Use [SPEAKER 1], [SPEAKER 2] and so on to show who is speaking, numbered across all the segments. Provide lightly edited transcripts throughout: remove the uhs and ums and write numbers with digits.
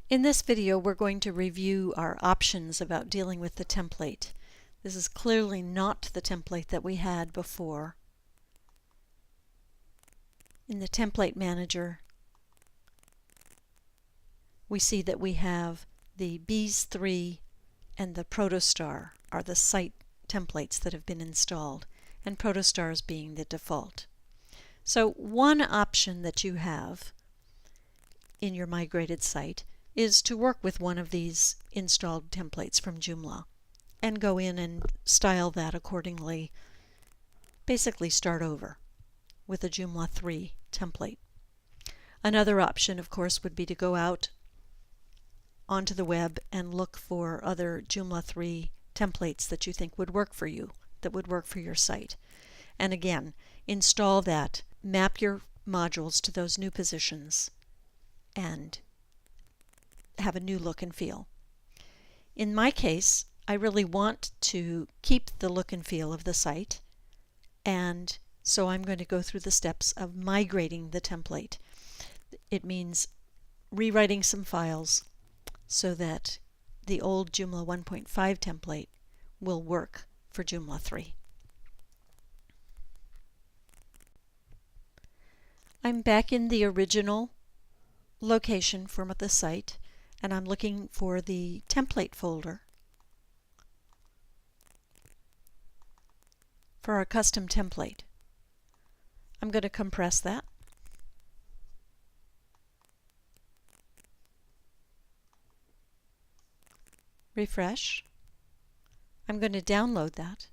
[SPEAKER 1] In this video, we're going to review our options about dealing with the template. This is clearly not the template that we had before. In the Template Manager, we see that we have the Bees 3 and the Protostar are the site templates that have been installed, and Protostars being the default. So one option that you have in your migrated site is to work with one of these installed templates from Joomla and go in and style that accordingly. Basically start over with a Joomla 3 template. Another option, of course, would be to go out onto the web and look for other Joomla 3 templates that you think would work for you, that would work for your site. And again, install that, map your modules to those new positions, and have a new look and feel. In my case, I really want to keep the look and feel of the site, and so I'm going to go through the steps of migrating the template. It means rewriting some files so that the old Joomla 1.5 template will work for Joomla 3. I'm back in the original location for the site, and I'm looking for the template folder for our custom template. I'm going to compress that. Refresh. I'm going to download that.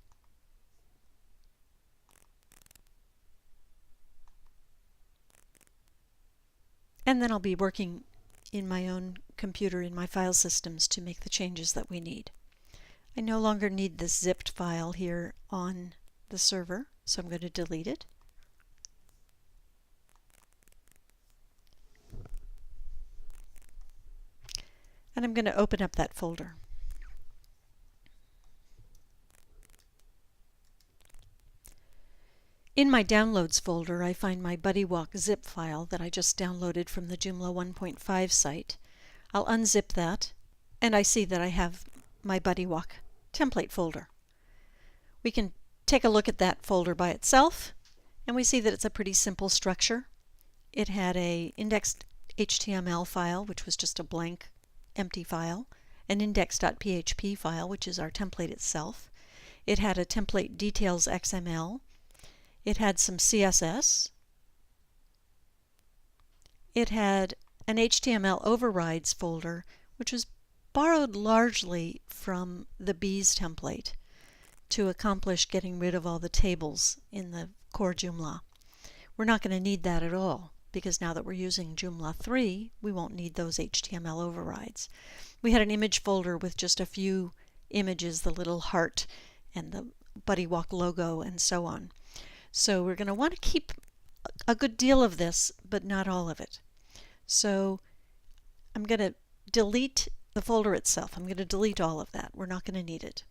[SPEAKER 1] And then I'll be working in my own computer in my file systems to make the changes that we need. I no longer need this zipped file here on the server, so I'm going to delete it. And I'm going to open up that folder. In my Downloads folder, I find my BuddyWalk zip file that I just downloaded from the Joomla 1.5 site. I'll unzip that, and I see that I have my BuddyWalk template folder. We can take a look at that folder by itself, and we see that it's a pretty simple structure. It had an indexed HTML file, which was just a blank, empty file, an index.php file, which is our template itself. It had a template details XML. It had some CSS. It had an HTML overrides folder, which was borrowed largely from the Bees template to accomplish getting rid of all the tables in the core Joomla. We're not going to need that at all, because now that we're using Joomla 3, we won't need those HTML overrides. We had an image folder with just a few images, the little heart and the BuddyWalk logo and so on. So we're going to want to keep a good deal of this, but not all of it. So I'm going to delete the folder itself. I'm going to delete all of that. We're not going to need it.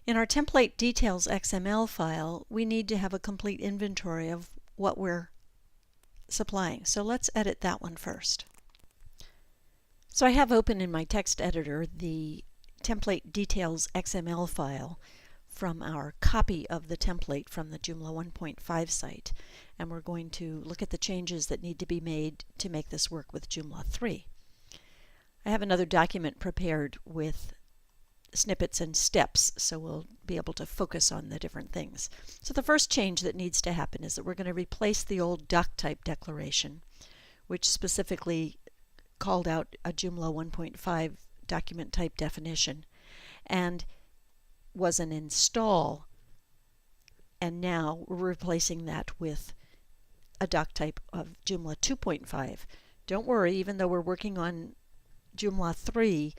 [SPEAKER 1] In our template details XML file, we need to have a complete inventory of what we're supplying. So let's edit that one first. So I have open in my text editor the template details XML file from our copy of the template from the Joomla 1.5 site, and we're going to look at the changes that need to be made to make this work with Joomla 3. I have another document prepared with snippets and steps, so we'll be able to focus on the different things. So the first change that needs to happen is that we're going to replace the old doc type declaration, which specifically called out a Joomla 1.5 document type definition, and was an install, and now we're replacing that with a doc type of Joomla 2.5. Don't worry, even though we're working on Joomla 3,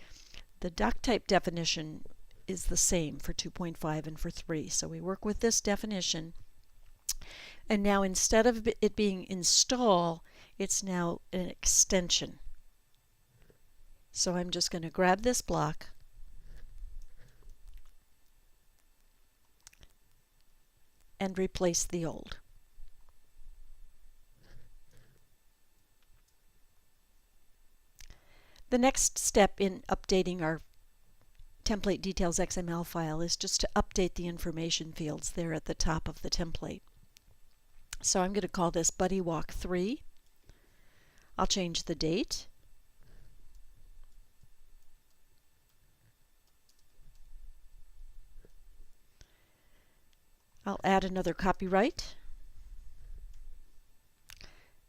[SPEAKER 1] the doc type definition is the same for 2.5 and for 3. So we work with this definition, and now instead of it being install, it's now an extension. So I'm just going to grab this block and replace the old. The next step in updating our template details XML file is just to update the information fields there at the top of the template. So I'm going to call this Buddy Walk 3. I'll change the date. I'll add another copyright.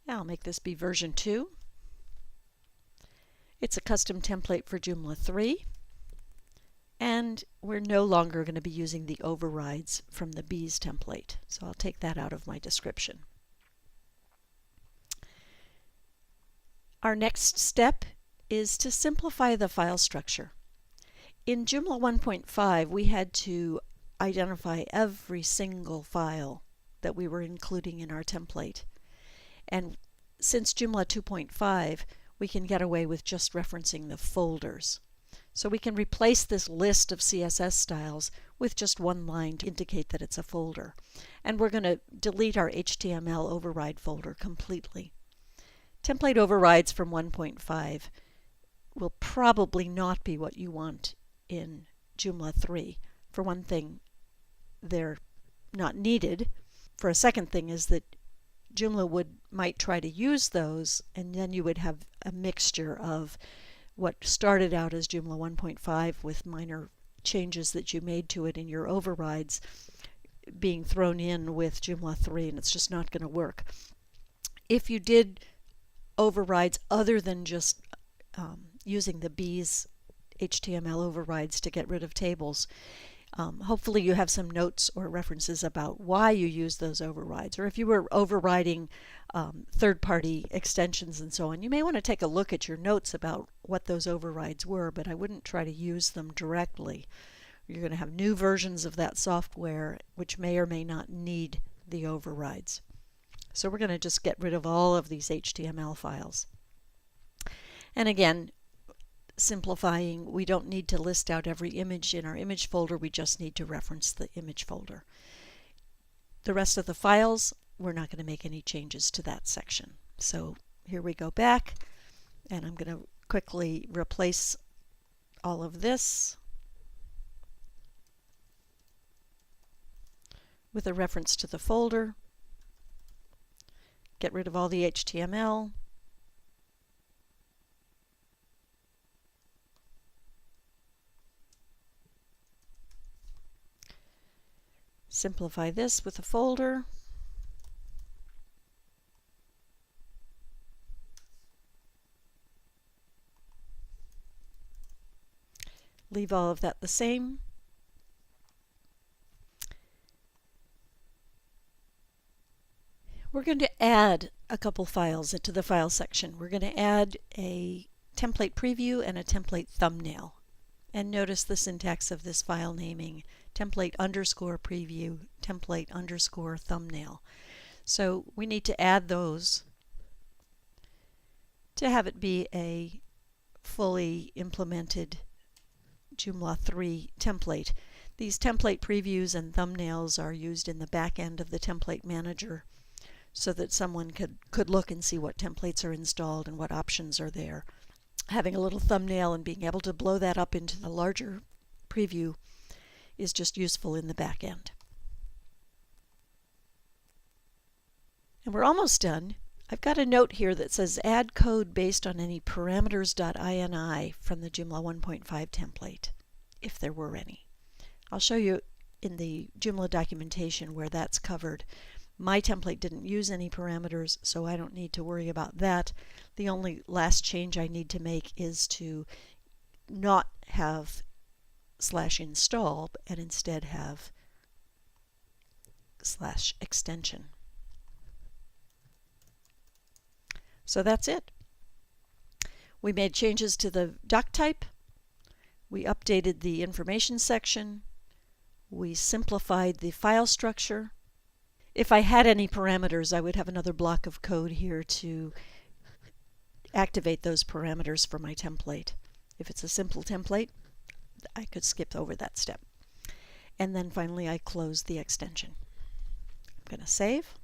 [SPEAKER 1] I'll make this be version 2. It's a custom template for Joomla 3. And we're no longer going to be using the overrides from the bees template. So I'll take that out of my description. Our next step is to simplify the file structure. In Joomla 1.5, we had to identify every single file that we were including in our template. And since Joomla 2.5, we can get away with just referencing the folders. So we can replace this list of CSS styles with just one line to indicate that it's a folder. And we're going to delete our HTML override folder completely. Template overrides from 1.5 will probably not be what you want in Joomla 3. For one thing, they're not needed. For a second thing is that Joomla might try to use those, and then you would have a mixture of what started out as Joomla 1.5 with minor changes that you made to it in your overrides being thrown in with Joomla 3, and it's just not going to work. If you did overrides other than just using the bees HTML overrides to get rid of tables, hopefully you have some notes or references about why you use those overrides. Or if you were overriding third-party extensions and so on, you may want to take a look at your notes about what those overrides were, but I wouldn't try to use them directly. You're going to have new versions of that software which may or may not need the overrides. So we're going to just get rid of all of these HTML files. And again, simplifying, we don't need to list out every image in our image folder, we just need to reference the image folder. The rest of the files, we're not going to make any changes to that section. So here we go back, and I'm going to quickly replace all of this with a reference to the folder, get rid of all the HTML, simplify this with a folder, leave all of that the same. We're going to add a couple files into the file section. We're going to add a template preview and a template thumbnail. And notice the syntax of this file naming: template underscore preview, template underscore thumbnail. So we need to add those to have it be a fully implemented Joomla 3 template. These template previews and thumbnails are used in the back end of the template manager so that someone could look and see what templates are installed and what options are there. Having a little thumbnail and being able to blow that up into the larger preview is just useful in the back end. And we're almost done. I've got a note here that says add code based on any parameters.ini from the Joomla 1.5 template, if there were any. I'll show you in the Joomla documentation where that's covered. My template didn't use any parameters, so I don't need to worry about that. The only last change I need to make is to not have /install and instead have /extension. So that's it. We made changes to the doc type. We updated the information section. We simplified the file structure. If I had any parameters, I would have another block of code here to activate those parameters for my template. If it's a simple template, I could skip over that step. And then finally, I close the extension. I'm going to save.